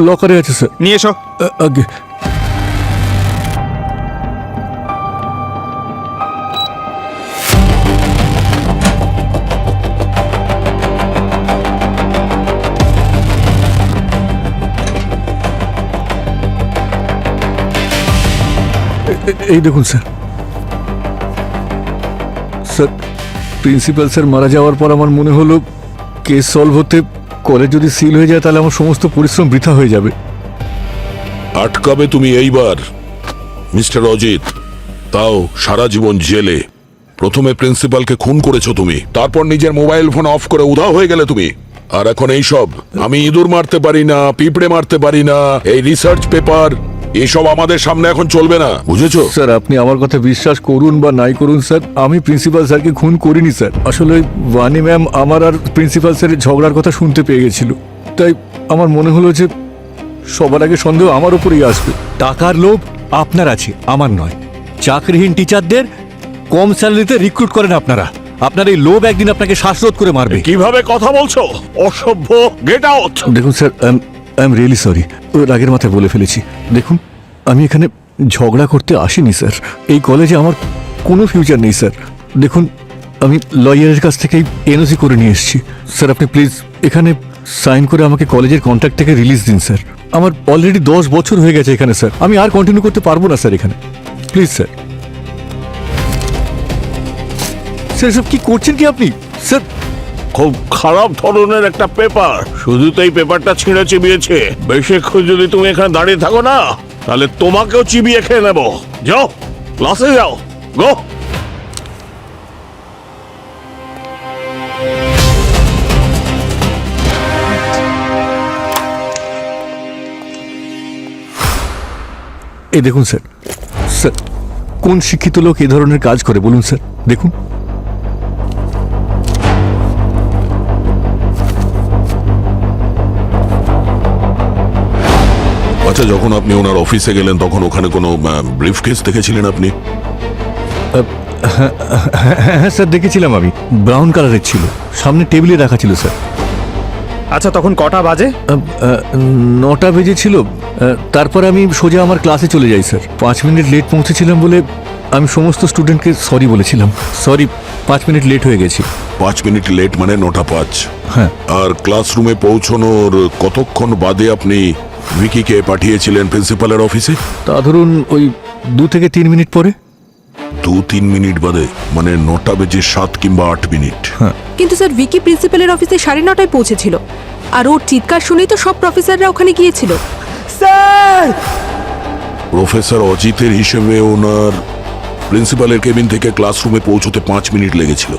লকারে আছে স্যার। নিয়ে এসো। আগে এই দেখুন স্যার। স্যার, প্রিন্সিপাল স্যার মারা যাওয়ার পর আমার মনে হলো কেস সলভ হতে কলেজ যদি সিল হয়ে যায় তাহলে আমার সমস্ত পরিশ্রম বৃথা হয়ে যাবে। আটকাবে তুমি এইবার মিস্টার অজিত, তাও সারা জীবন জেলে। প্রথমে প্রিন্সিপালকে খুন করেছো তুমি, তারপর নিজের মোবাইল ফোন অফ করে উধাও হয়ে গেলে তুমি। আর এখন এই সব, আমি ইঁদুর মারতে পারি না, পিঁপড়ে মারতে পারি না, এই রিসার্চ পেপার, এসব আমাদের সামনে এখন চলবে না, বুঝেছো? স্যার, আপনি আমার কথা বিশ্বাস করুন বা নাই করুন স্যার, আমি প্রিন্সিপাল স্যারকে খুন করিনি স্যার। আসলে ওই ম্যাম আমার আর প্রিন্সিপাল স্যারের ঝগড়ার কথা শুনতে পেয়ে গেছিল, তাই আমার মনে হলো যে সবার আগে সন্দেহ আমার উপরেই আসবে। টাকার লোভ আপনার আছে, আমার নয়। চাকরিহীন টিচারদের কম স্যালারিতে রিক্রুট করেন আপনারা। আপনার এই লোভ একদিন আপনাকে শ্বাসরোধ করে মারবে। কিভাবে কথা বলছো? অসভ্য, গেট আউট! দেখুন sir, I am really sorry, রাগের মাথায় বলে ফেলেছি। দেখুন, আমি এখানে ঝগড়া করতে আসিনি স্যার। এই কলেজে আমার কোনো ফিউচার নেই স্যার। দেখুন, আমি লয়ারের কাছ থেকেই এনওসি করে নিয়ে এসেছি স্যার। আপনি প্লিজ এখানে সাইন করে আমাকে কলেজের কন্ট্রাক্ট থেকে রিলিজ দিন স্যার। আমার অলরেডি 10 বছর হয়ে গেছে এখানে স্যার, আমি আর কন্টিনিউ করতে পারবো না স্যার এখানে। Please sir. স্যার, সব কি করছেন কি আপনি স্যার? খুব খারাপ ধরনের একটা পেপার, শুধু তো এই পেপারটা ছিঁড়ে চিবিয়েছে। বেশিক্ষণ যদি তুমি এখানে দাঁড়িয়ে থাকো না, তাহলে তোমাকেও চিবিয়ে খেয়ে নেবো। যাও, ক্লাসে যাও, গো। এই দেখুন স্যার, স্যার কোন শিক্ষিত লোক এই ধরনের কাজ করে বলুন স্যার? দেখুন, আচ্ছা, যখন আপনি ওনার অফিসে গেলেন তখন ওখানে কোনো ব্রিফ কেস দেখেছিলেন আপনি? হ্যাঁ স্যার, দেখেছিলাম আমি। ব্রাউন কালারের ছিল, সামনে টেবিলে রাখা ছিল স্যার। আচ্ছা, তখন কটা বাজে? 9টা বেজেছিল। তারপর আমি সোজা আমার ক্লাসে চলে যাই স্যার। 5 মিনিট লেট পৌঁছেছিলাম বলে আমি সমস্ত স্টুডেন্টকে সরি বলেছিলাম। সরি, 5 মিনিট লেট হয়ে গেছি। 5 মিনিট লেট মানে 9:05। হ্যাঁ। আর ক্লাসরুমে পৌঁছানোর কতক্ষণ বাদে আপনি ভিকিকে পাঠিয়েছিলেন প্রিন্সিপালের অফিসে? তা ধরুন ওই 2 থেকে 3 মিনিট পরে। 2-3 মিনিট বাদে, মানে 9:07 কিংবা 8 মিনিট। কিন্তু স্যার, ভিকি প্রিন্সিপালের অফিসে 9:30টায় পৌঁছেছিল, আর ওর চিৎকার শুনেই তো সব প্রফেসররা ওখানে গিয়েছিল। স্যার! প্রফেসর অজিতের হিসেবে ওনার প্রিন্সিপালের কেবিন থেকে ক্লাসরুমে পৌঁছতে 5 মিনিট লেগেছিল।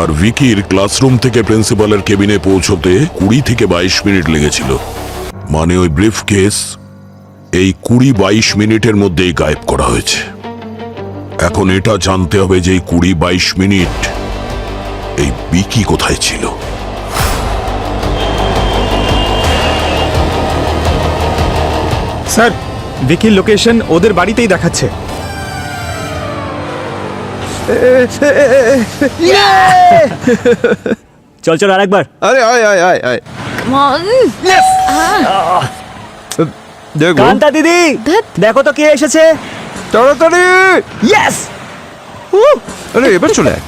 আর ভিকির ক্লাসরুম থেকে প্রিন্সিপালের কেবিনে পৌঁছতে 20 থেকে 22 মিনিট লেগেছিল। মানে ওই ব্রিফ কেস এই 20-22 মিনিটের মধ্যেই গায়েব করা হয়েছে। এখন এটা জানতে হবে যে এই 20-22 মিনিট এই ভিকি কোথায় ছিল। স্যার, ভিকির লোকেশন ওদের বাড়িতেই দেখাচ্ছে। চল চল আরেকবার। আরে আয় আয় আয় আয়। দেখো কান্তা দিদি, দেখো তো কে এসেছে। তাড়াতাড়ি। ইয়েস! আরে এবার চলে আয়।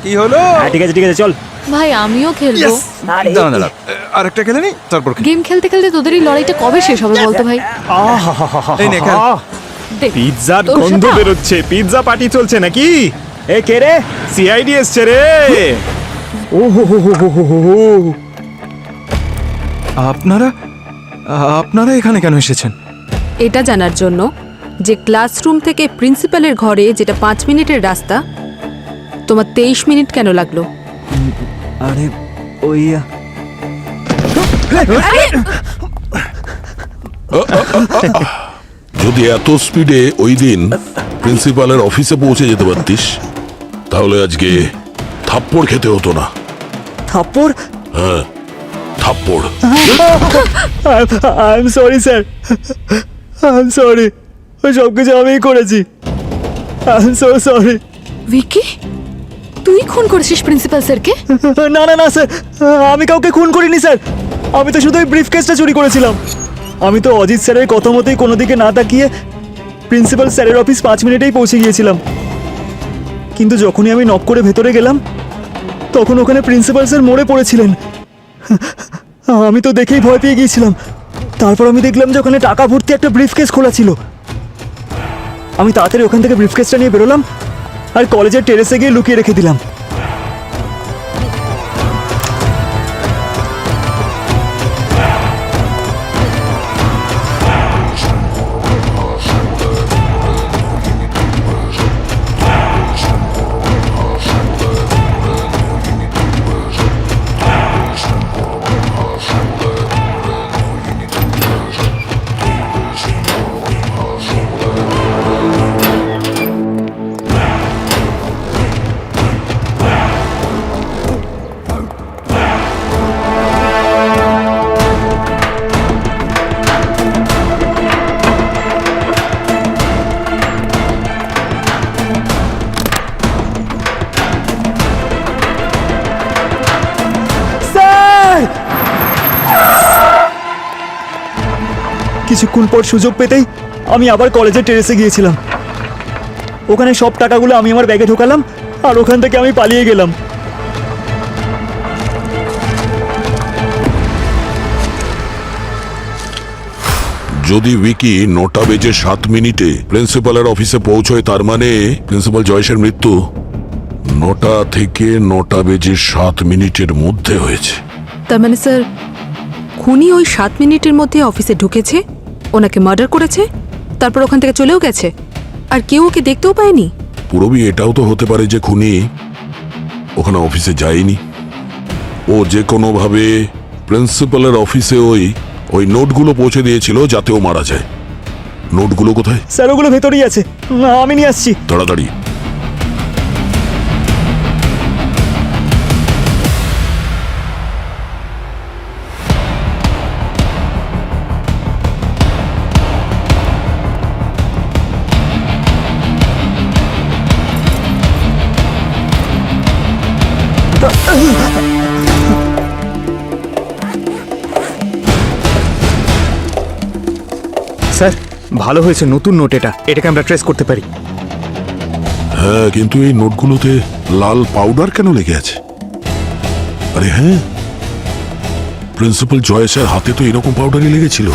কি হলো? ঠিক আছে ঠিক আছে, চল। ভাই আমিও খেলবো। দাঁড়া দাঁড়া, আরেকটা খেলে নি, তারপর গেম খেলতে খেলতে তোদের এই লড়াইটা কবে শেষ হবে বলতো ভাই? এই নে খেল। দেখ, পিৎজার তোর গন্ধ সাথে- বেরোচ্ছে। পিৎজা পার্টি চলছে নাকি? এ কে রে? সিআইডি এসছে রে। ও হো হো হো হো হো হো। আপনারা আপনারা এখানে কেন এসেছেন? এটা জানার জন্য যে ক্লাসরুম থেকে প্রিন্সিপালের ঘরে যেটা 5 মিনিটের রাস্তা, তোমার 23 মিনিট কেন লাগলো? আরে ওই যদি এত স্পিডে ওই দিন প্রিন্সিপালের অফিসে পৌঁছে যেতে পারতিস তাহলে আজকে থাপ্পড় খেতে হতো না। থাপ্পড়? হ্যাঁ, থাপ্পড়। I am sorry sir, I am sorry, ওই সব কিছু আমিই করেছি। I am so sorry. Vicky, তুই খুন করেছিস প্রিন্সিপাল স্যারকে? না না না স্যার, আমি কাউকে খুন করিনি স্যার। আমি তো শুধু ওই ব্রিফ কেসটা চুরি করেছিলাম। আমি তো অজিত স্যারের কথা মতোই কোনো দিকে না তাকিয়ে প্রিন্সিপাল স্যারের অফিস 5 মিনিটেই পৌঁছে গিয়েছিলাম। কিন্তু যখনই আমি নক করে ভেতরে গেলাম তখন ওখানে প্রিন্সিপাল স্যার মরে পড়েছিলেন। আমি তো দেখেই ভয় পেয়ে গিয়েছিলাম। তারপর আমি দেখলাম যে ওখানে টাকা ভর্তি একটা ব্রিফ কেস খোলা ছিল। আমি তাড়াতাড়ি ওখান থেকে ব্রিফ কেসটা নিয়ে বেরোলাম আর কলেজের টেরেসে গিয়ে লুকিয়ে রেখে দিলাম। কিছুক্ষণ পর সুযোগ পেতেই আমি আবার কলেজের টেরেসে গিয়েছিলাম। ওখানে সব টাকাগুলো আমি আমার ব্যাগে ঢোকালাম আর ওখান থেকে আমি পালিয়ে গেলাম। যদি উইকি 9:07 প্রিন্সিপালের অফিসে পৌঁছয় তার মানে প্রিন্সিপাল জয়েশের মৃত্যু 9টা থেকে 9:07 মধ্যে হয়েছে। তার মানে স্যার খুনি ওই 7 মিনিটের মধ্যে অফিসে ঢুকেছে, ওনাকে মার্ডার করেছে, তারপর ওখান থেকে চলেও গেছে, আর কেউ ওকে দেখতেও পায়নি। পুরবি এটাও তো হতে পারে যে খুনি ওখানে অফিসে যায়নি। ও যে কোনোভাবে প্রিন্সিপালের অফিসে ওই নোটগুলো পৌঁছে দিয়েছিল যাতে ও মারা যায়। নোটগুলো কোথায়? স্যার ওগুলো ভেতরেই আছে, আমি নিয়ে আসছি। তাড়াতাড়ি। স্যার ভালো হয়েছে নতুন নোট, এটাকে আমরা ট্রেস করতে পারি। হ্যাঁ, কিন্তু এই নোটগুলোতে লাল পাউডার কেন লেগে আছে? আরে হ্যাঁ, প্রিন্সিপাল জয়েসের হাতে তো এরকম পাউডারই লেগেছিল।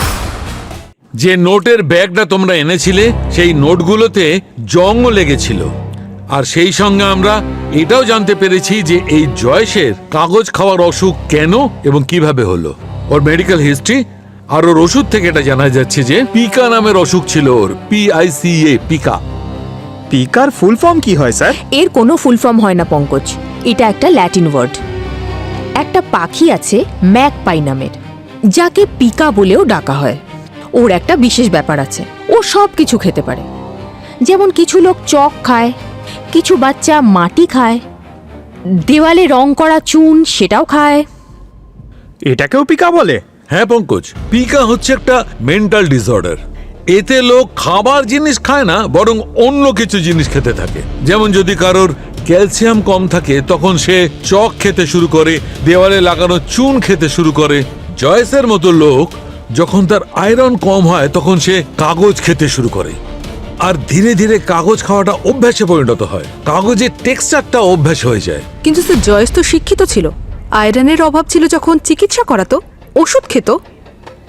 যে নোটের ব্যাগটা তোমরা এনেছিলে সেই নোটগুলোতে জংও লেগেছিল, আর সেই সঙ্গে আমরা এটাও জানতে পেরেছি যে এই জয়েসের কাগজ খাওয়ার অসুখ কেন এবং কিভাবে হলো। ওর মেডিকেল হিস্ট্রি আর ওর ওষুধ থেকে এটা জানা যাচ্ছে যে পিকা নামের অসুখ ছিল ওর, PICA, পিকা। পিকার ফুল ফর্ম কি হয় স্যার? এর কোনো ফুল ফর্ম হয় না পঙ্কজ, এটা একটা ল্যাটিন ওয়ার্ড। একটা পাখি আছে ম্যাকপাই নামের, যাকে পিকা বলেও ডাকা হয়। ওর একটা বিশেষ ব্যাপার আছে, ও সব কিছু খেতে পারে। যেমন কিছু লোক চক খায়, কিছু বাচ্চা মাটি খায়, দেওয়ালে রং করা চুন সেটাও খায়। এটাকেও পিকা বলে? হ্যাঁ পঙ্কজ, পিকা হচ্ছে একটা মেন্টাল ডিসঅর্ডার। এতে লোক খাবার জিনিস খায় না, বরং অন্য কিছু জিনিস খেতে থাকে। যেমন যদি কারোর ক্যালসিয়াম কম থাকে তখন সে চক খেতে শুরু করে, দেওয়ালে লাগানো চুন খেতে শুরু করে। জয়েসের মতো লোক যখন তার আয়রন কম হয় তখন সে কাগজ খেতে শুরু করে, আর ধীরে ধীরে কাগজ খাওয়াটা অভ্যাসে পরিণত হয়। কাগজের টেক্সচারটা অভ্যাস হয়ে যায়। কিন্তু স্যার জয়েস তো শিক্ষিত ছিল, আয়রনের অভাব ছিল যখন চিকিৎসা করাতো, ওষুধ খেত,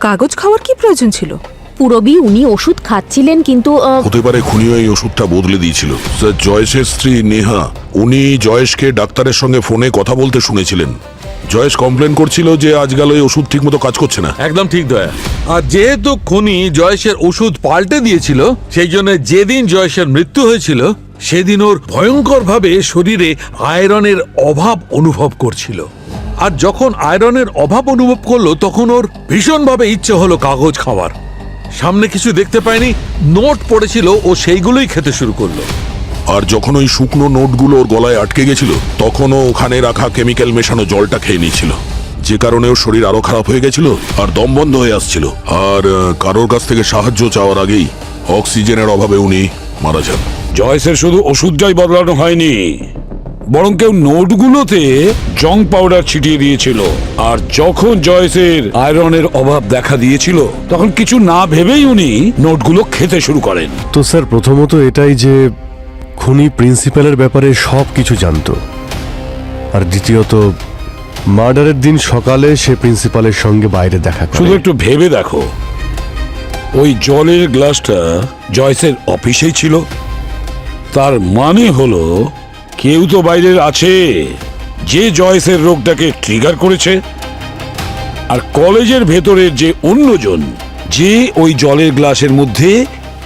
কাগজ খাওয়ার কি প্রয়োজন ছিল? পুরবী উনি ওষুধ খাচ্ছিলেন কিন্তু হতে পারে খুনিও এই ওষুধটা বদলে দিয়েছিল। স্যার, জয়েশের স্ত্রী নেহা উনি জয়েশকে ডাক্তারের সঙ্গে ফোনে কথা বলতে শুনেছিলেন। জয়েশ কমপ্লেন করছিল যে আজকাল ওই ওষুধ ঠিকমতো কাজ করছে না। একদম ঠিক দয়া। আর যেহেতু খুনি জয়েশের ওষুধ পাল্টে দিয়েছিল, সেই জন্য যেদিন জয়েশের মৃত্যু হয়েছিল সেদিন ওর ভয়ঙ্করভাবে শরীরে আয়রনের অভাব অনুভব করছিল। আর যখন আয়রনের অভাব অনুভব করলো তখন ওর ভীষণভাবে ইচ্ছে হলো কাগজ খাওয়ার। সামনে কিছু দেখতে পায়নি, নোট পড়েছিল, ও সেইগুলোই খেতে শুরু করলো। আর যখন ওই শুকনো নোটগুলো ওর গলায় আটকে গেছিল তখনও ওখানে রাখা কেমিক্যাল মেশানো জলটা খেয়ে নিয়েছিল, যে কারণে ওর শরীর আরো খারাপ হয়ে গেছিল আর দম বন্ধ হয়ে আসছিল। আর কারোর কাছ থেকে সাহায্য চাওয়ার আগেই অক্সিজেনের অভাবে উনি মারা যান। জয়েসের শুধু ওষুধটাই বদলানো হয়নি, বরং কেউ নোটগুলোতে জং পাউডার ছিটিয়ে দিয়েছিল। আর যখন জয়েসের আয়রনের অভাব দেখা দিয়েছিল তখন কিছু না ভেবেই উনি নোটগুলো খেতে শুরু করেন। তো স্যার, প্রথমত এটাই যে খুনি প্রিন্সিপালের ব্যাপারে সব কিছু জানতো, আর দ্বিতীয়ত মার্ডারের দিন সকালে সে প্রিন্সিপালের সঙ্গে বাইরে দেখা করে। শুধু একটু ভেবে দেখো, ওই জলের গ্লাসটা জয়েসের অফিসেই ছিল। তার মানে হলো কেউ তো বাইরের আছে যে জয়েসের রোগটাকে ট্রিগার করেছে। আর কলেজের ভেতরের যে অন্যজন যে ওই জলের গ্লাসের মধ্যে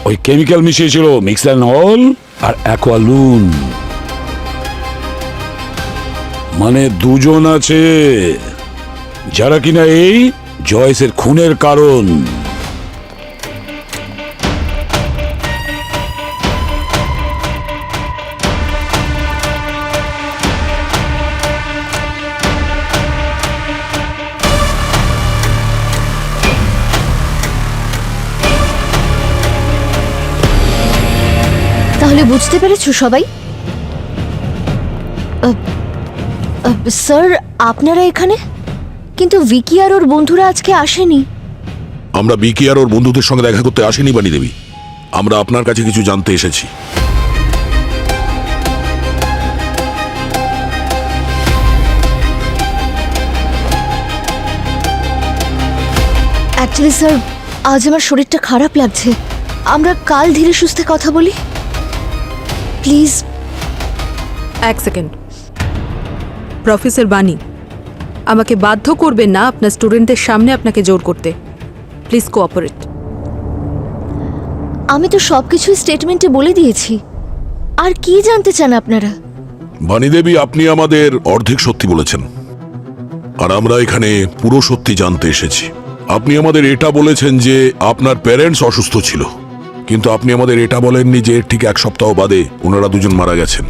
ওই কেমিক্যাল মিশিয়েছিল, মিক্সানল আর অ্যাকোয়ালুন, মানে দুজন আছে যারা কিনা এই জয়েসের খুনের কারণ। তাহলে বুঝতে পেরেছো সবাই? স্যার, আপনারা এখানে, কিন্তু ভিকি আর ওর বন্ধুরা আজকে আসেনি। আমরা বিকি আর ওর বন্ধুদের সঙ্গে দেখা করতে আসিনি বানি দেবী, আমরা আপনার কাছে কিছু জানতে এসেছি। অ্যাকচুয়ালি স্যার, আজ আমার শরীরটা খারাপ লাগছে। আমরা কাল ধীরে সুস্থে কথা বলি প্লিজ। এক সেকেন্ড, প্রফেসর বানি, আমাকে বাধ্য করবেন না আপনার স্টুডেন্টদের সামনে আপনাকে জোর করতে। Please cooperate. আমি তো সবকিছু স্টেটমেন্টে বলে দিয়েছি, আর কি জানতে চান আপনারা? বানি দেবী, আপনি আমাদের অর্ধেক সত্যি বলেছেন, আর আমরা এখানে পুরো সত্যি জানতে এসেছি। আপনি আমাদের এটা বলেছেন যে আপনার প্যারেন্টস অসুস্থ ছিল, কিন্তু আপনি আমাদের এটা বলেননি যে ঠিক এক সপ্তাহ বাদে ওনারা দুজন মারা গেছেন।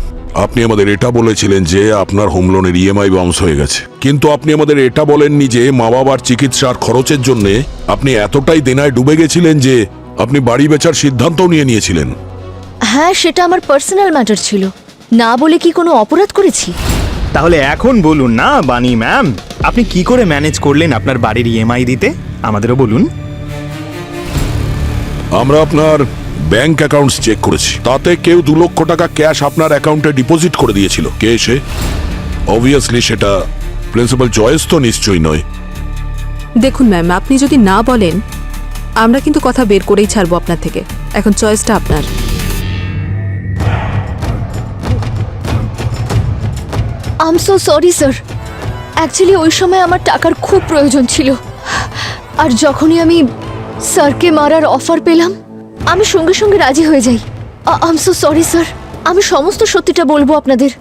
আপনি আমাদের এটা বলেছিলেন যে আপনার হোম লোনের ইএমআই বাউন্স হয়ে গেছে, কিন্তু আপনি আমাদের এটা বলেননি যে মা বাবার চিকিৎসার খরচের জন্য আপনি এতটাই দেনায় ডুবে গেছিলেন যে আপনি বাড়ি বেচার সিদ্ধান্তও নিয়েছিলেন। হ্যাঁ, সেটা আমার পার্সোনাল ম্যাটার ছিল, না বলে কি কোনো অপরাধ করেছি? তাহলে এখন বলুন না বানি ম্যাম, আপনি কি করে ম্যানেজ করলেন আপনার বাড়ির ইএমআই দিতে, আমাদেরও বলুন। আমরা আপনার ব্যাংক অ্যাকাউন্টস চেক করেছি, তাতে কেউ 2 লক্ষ টাকা ক্যাশ আপনার অ্যাকাউন্টে ডিপোজিট করে দিয়েছিল। কে সে? অবভিয়াসলি সেটা প্রিন্সিপাল জয়েস তো নিশ্চয়ই নয়। দেখুন ম্যাম, আপনি যদি না বলেন আমরা কিন্তু কথা বের করেই ছাড়বো আপনার থেকে। এখন চয়েসটা আপনার। I am so sorry sir, actually ওই সময় আমার টাকার খুব প্রয়োজন ছিল, আর যখনই আমি স্যারকে মারার অফার পেলাম আমি সঙ্গে সঙ্গে রাজি হয়ে যাই। I am so sorry sir, আমি সমস্ত সত্যিটা বলবো আপনাদের,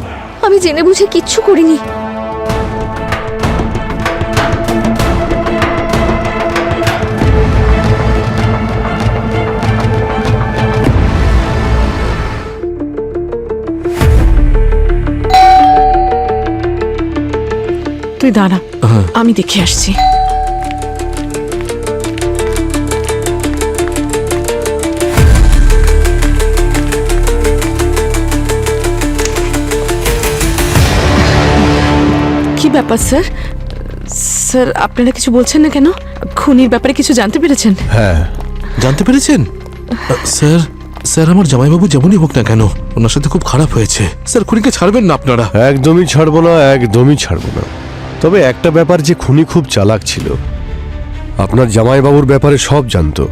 আমি জেনে বুঝে কিচ্ছু করিনি। তুই দাঁড়া, আমি দেখে আসছি। কি ব্যাপার স্যার? স্যার, আপনারা কিছু বলছেন না কেন? খুনির ব্যাপারে কিছু জানতে পেরেছেন? হ্যাঁ, জানতে পেরেছেন? স্যার, স্যার আমার জামাইবাবু যেমনই হোক না কেন ওনার সাথে খুব খারাপ হয়েছে। স্যার, খুনিকে ছাড়বেন না আপনারা? একদমই ছাড়বো না, একদমই ছাড়বো না। তবে একটা ব্যাপার, যে খুনি খুব চালাক ছিল, আপনার জামাইবাবুর ব্যাপারে সব জানতো,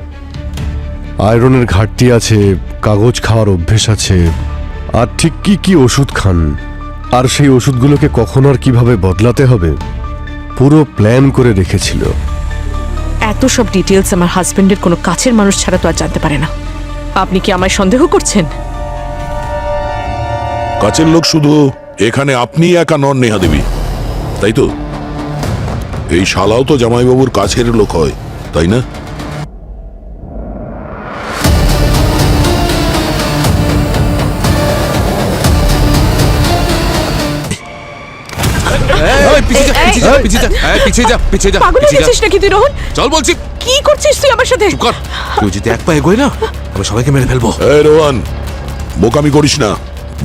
আয়রনের ঘাটতি আছে, কাগজ খাওয়ার অভ্যেস আছে, আর ঠিক কি কি ওষুধ খান, আর সেই ওষুধগুলোকে কখন আর কিভাবে বদলাতে হবে পুরো প্ল্যান করে রেখেছিল। এত সব ডিটেলস আমার হাজবেন্ডের কোনো কাছের মানুষ ছাড়া তো আর জানতে পারে না। আপনি কি আমায় সন্দেহ করছেন? কাছের লোক শুধু এখানে আপনি একা নন নেহা দেবী, তাই তো? এই শালাও তো জামাইবাবুর কাছের লোক হয়, তাই না? পাগল হয়ে গেছিস নাকি তুই রোহন? চল বলছি। কি করছিস তুই আমার সাথে? চুপ কর। তুই যদি এক পা এগোয় না, আমি সবাইকে মেরে ফেলবো। এই রোহন, বোকামি করিস না।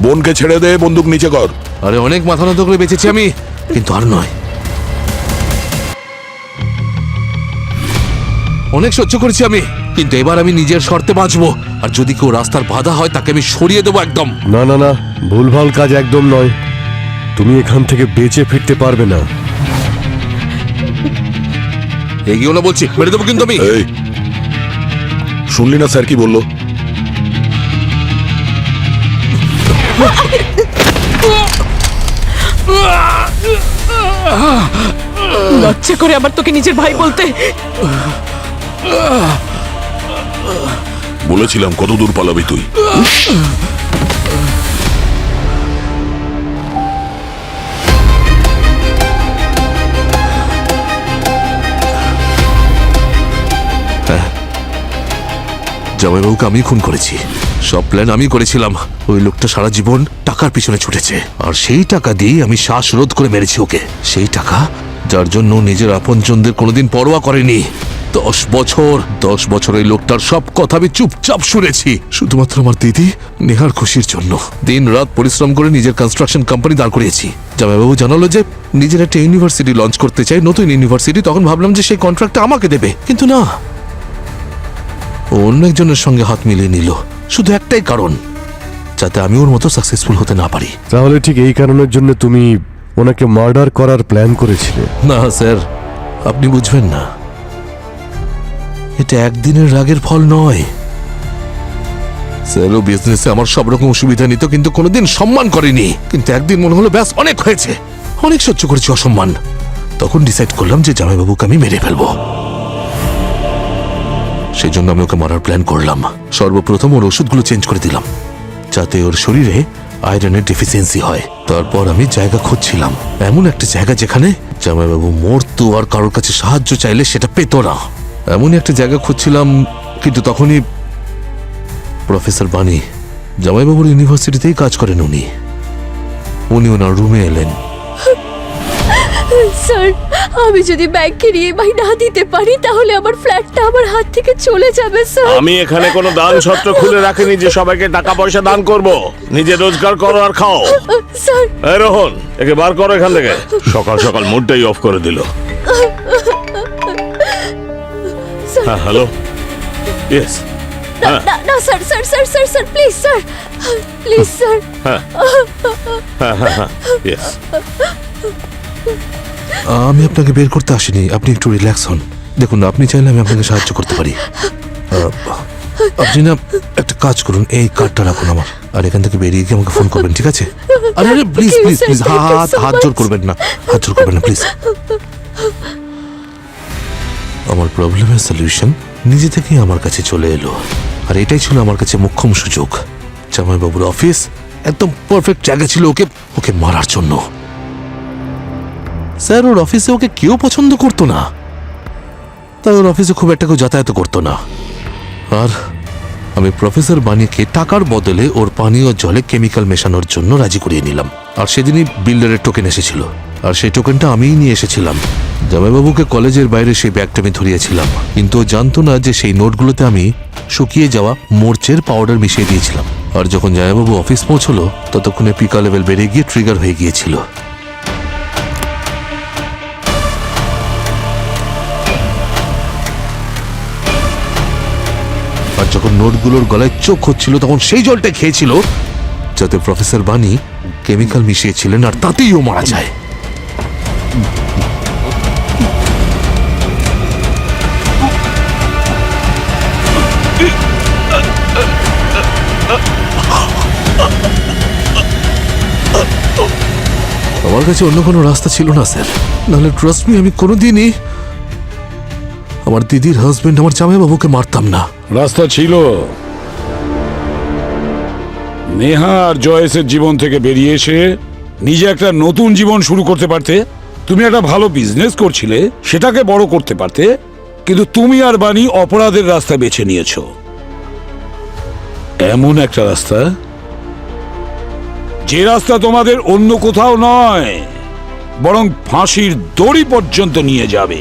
বোনকে ছেড়ে দে, বন্দুক নিচে কর। আরে অনেক মাথা নত করে বেঁচেছি আমি, কিন্তু আর নয়। অনেক সহ্য করেছি আমি, কিন্তু এবার আমি নিজের শর্তে বাঁচবো। আর যদি কেউ রাস্তার বাধা হয় তাকে আমি সরিয়ে দেবো একদম। না না না, ভুলভাল কাজ একদম নয়। তুমি এখান থেকে বেঁচে ফিরতে পারবে না। এগিয়েও না বলছি, মেরে দেবো কিন্তু আমি। এই শুনলি না স্যার কি বললো? লজ্জা করে আবার তোকে নিজের ভাই বলতে। বলেছিলাম কত দূর পালাবি তুই। জামাইবাবুকে আমি খুন করেছি, সব প্ল্যান আমি করেছিলাম। ওই লোকটা সারা জীবন টাকার পিছনে ছুটেছে, আর সেই টাকা দিয়ে আমি শ্বাসরোধ করে মেরেছি ওকে। সেই টাকা যার জন্য নিজের আপনজনদের কোনোদিন পরোয়া করেনি। 10 বছর এই লোকটার সব কথা আমি চুপচাপ শুনেছি, শুধুমাত্র আমার দিদি নেহার খুশির জন্য। দিন রাত পরিশ্রম করে নিজের কনস্ট্রাকশন কোম্পানি দাঁড় করিয়েছি। জামাইবাবু জানালো যে নিজের একটা ইউনিভার্সিটি লঞ্চ করতে চাই, নতুন ইউনিভার্সিটি। তখন ভাবলাম যে সেই কন্ট্রাক্টটা আমাকে দেবে, কিন্তু না, ও অন্য একজনের সঙ্গে হাত মিলিয়ে নিল, শুধু একটাই কারণ, যাতে আমি ওর মতো সাকসেসফুল হতে না পারি। তাহলে ঠিক এই কারণের জন্য তুমি ওনাকে মার্ডার করার প্ল্যান করেছিলে? না স্যার, আপনি বুঝবেন না, এটা একদিনের রাগের ফল নয় স্যার। ও বিজনেসে আমার সব রকম সুবিধা নিত, কিন্তু কোনোদিন সম্মান করেনি। কিন্তু একদিন মনে হলো ব্যাস অনেক হয়েছে, অনেক সহ্য করেছি অসম্মান। তখন ডিসাইড করলাম যে জামাইবাবুকে আমি মেরে ফেলবো। সেই জন্য আমি ওকে মারার প্ল্যান করলাম। সর্বপ্রথম ওর ওষুধগুলো চেঞ্জ করে দিলাম, যাতে ওর শরীরে আয়রনের ডেফিসিয়েন্সি হয়। তারপর আমি জায়গা খুঁজছিলাম, এমন একটা জায়গা যেখানে জামাইবাবু মরতো আর কারোর কাছে সাহায্য চাইলে সেটা পেত না। এমনই একটা জায়গা খুঁজছিলাম, কিন্তু তখনই প্রফেসর বানি, জামাইবাবুর ইউনিভার্সিটিতেই কাজ করেন উনি ওনার রুমে এলেন। স্যার, আমি যদি ব্যাংকে ইএমআই না দিতে পারি তাহলে আমার ফ্ল্যাটটা আমার হাত থেকে চলে যাবে স্যার। আমি এখানে কোনো দান ছত্র খুলে রাখিনি যে সবাইকে টাকা পয়সা দান করব। নিজে রোজগার করো আর খাও। স্যার, এই রোহন, একে বার করো এখান থেকে। সকাল সকাল মুডটাই অফ করে দিল। হ্যাঁ, হ্যালো, ইয়েস। না না না sir, sir sir sir sir please sir, please sir. হ্যাঁ হ্যাঁ হ্যাঁ হ্যাঁ, ইয়েস। আমি আপনাকে বের করতে আসিনি, আপনি একটু রিল্যাক্স হন। দেখুন, আপনি চাইলে আমি আপনাকে সাহায্য করতে পারি। আপনি না একটা কাজ করুন, এই কার্ডটা রাখুন আমার, আর এখান থেকে বেরিয়ে গিয়ে আমাকে ফোন করবেন, ঠিক আছে? আরে প্লিজ প্লিজ প্লিজ, হাত জোর করবেন না, হাত জোর করবেন না প্লিজ। আমার প্রবলেমের সলিউশন নিজে থেকেই আমার কাছে চলে এলো, আর এটাই ছিল আমার কাছে মোক্ষম সুযোগ। জামাইবাবুর অফিস একদম পারফেক্ট জায়গা ছিল ওকে মারার জন্য। স্যার, ওর অফিসে ওকে কেউ পছন্দ করতো না, তাই ওর অফিসে খুব একটা কেউ যাতায়াত করতো না। আর আমি প্রফেসর বানিকে টাকার বদলে ওর পানীয় জলে কেমিক্যাল মেশানোর জন্য রাজি করিয়ে নিলাম। আর সেদিনই বিল্ডারের টোকেন এসেছিল, আর সেই টোকেনটা আমিই নিয়ে এসেছিলাম। জামাইবাবুকে কলেজের বাইরে সেই ব্যাগটা আমি ধরিয়েছিলাম, কিন্তু ও জানতো না যে সেই নোটগুলোতে আমি শুকিয়ে যাওয়া মোর্চের পাউডার মিশিয়ে দিয়েছিলাম। আর যখন জামাইবাবু অফিস পৌঁছলো, ততক্ষণে পিকা লেভেল বেড়ে গিয়ে ট্রিগার হয়ে গিয়েছিল। আর যখন নোটগুলোর গলায় চোখ হচ্ছিল, তখন সেই জলটা খেয়েছিল যাতে প্রফেসর বানি কেমিক্যাল মিশিয়েছিলেন, আর তাতেই ও মারা যায়। আমার কাছে অন্য কোনো রাস্তা ছিল না স্যার, নাহলে ট্রাস্ট মি আমি কোনোদিনই আমার দিদির হাজবেন্ড আমার জামাইবাবুকে মারতাম না। রাস্তা ছিল। নেহা আর জয়েসের জীবন থেকে বেরিয়ে এসে নিজে একটা নতুন জীবন শুরু করতে পারতে। তুমি একটা ভালো বিজনেস করছিলে, সেটাকে বড় করতে পারতে, কিন্তু তুমি আর বানি অপরাধের রাস্তা বেছে নিয়েছো। এমন একটা রাস্তা, যে রাস্তা তোমাদের অন্য কোথাও নয়, বরং ফাঁসির দড়ি পর্যন্ত নিয়ে যাবে।